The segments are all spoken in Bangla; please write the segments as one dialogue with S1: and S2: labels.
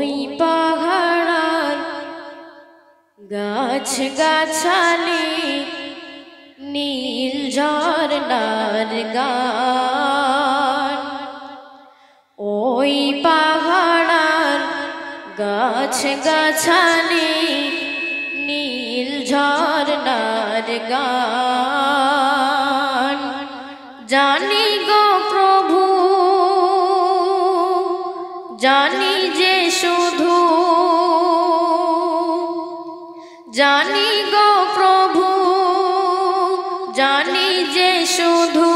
S1: ওই পাহাড় গাছ গাছালি নীল ঝরনার গান। ওই পাহাড় গাছ গাছালি নীল ঝরনার গান। জানি গো প্রভু জানি যে শুধু, জানি গো প্রভু জানি যে শুধু,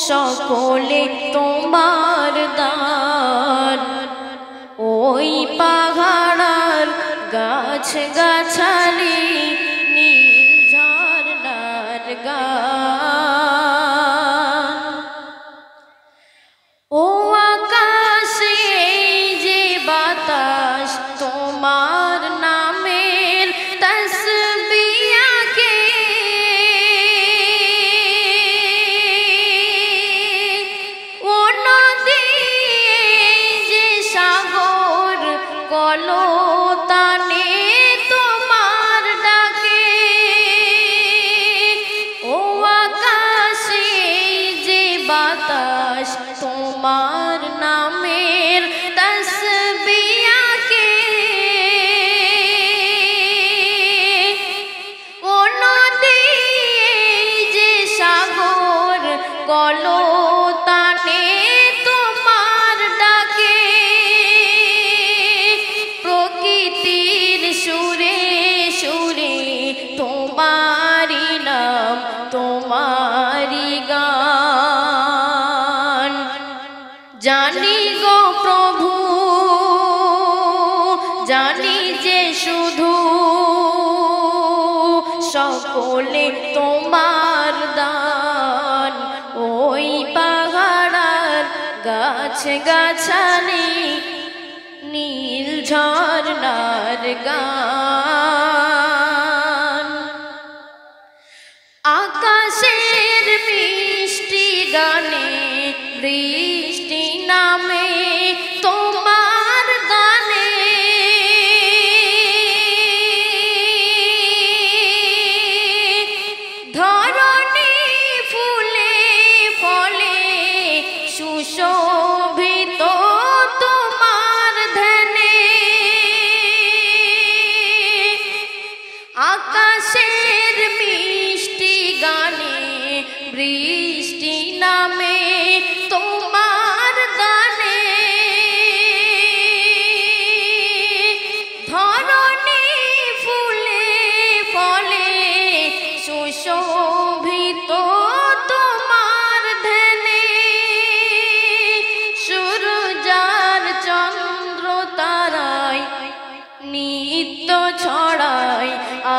S1: সকলে তোমার দান। ওই পাহাড় গাছ গাছালি নীল ঝরনার গান। ও আকাশে যে বাতাস তোমার নামের তসবিয়াকে, ও নদী যে সাগর কলতানে তোমার ডাকে। ও আকাশে যে বাতাস তোমার নামের তসবিয়াকে, ও নদী যে সাগর কলতানে তোমার ডাকে। প্রকৃতির সুরে সুরে তোমারি নাম তোমারি গান। জানি গো প্রভু জানি যে শুধু, সকলে তোমার দান। ওই পাহাড় গাছ গাছালি নীল ঝরনার গান। আকাশের মিষ্টি গানে বৃষ্টি নামে তোমার গানে। ধরণী ফুলে ফলে সুশোভিত তোমার ধ্যানে। আকাশের মিষ্টি গানে বৃষ্টি নামে তোমার গানে। ধরণী ফুলে ফলে সুশোভিত তোমার ধ্যানে। সূর্যার চন্দ্র তারায় নিত্য ছড়ায়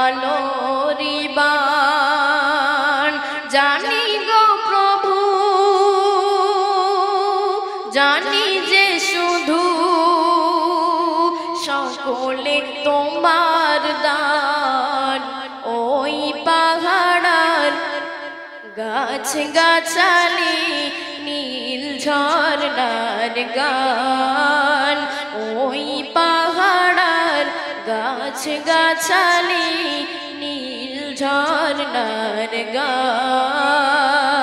S1: আলোরি বাণ। জানি গো প্রভু জানি যে শুধু, সকলে তোমার দান। ওই পাহাড় গাছ গাছালি নীল ঝরনার গান। ওই পাহাড় গাছ গাছালি নীল ঝরনার গান।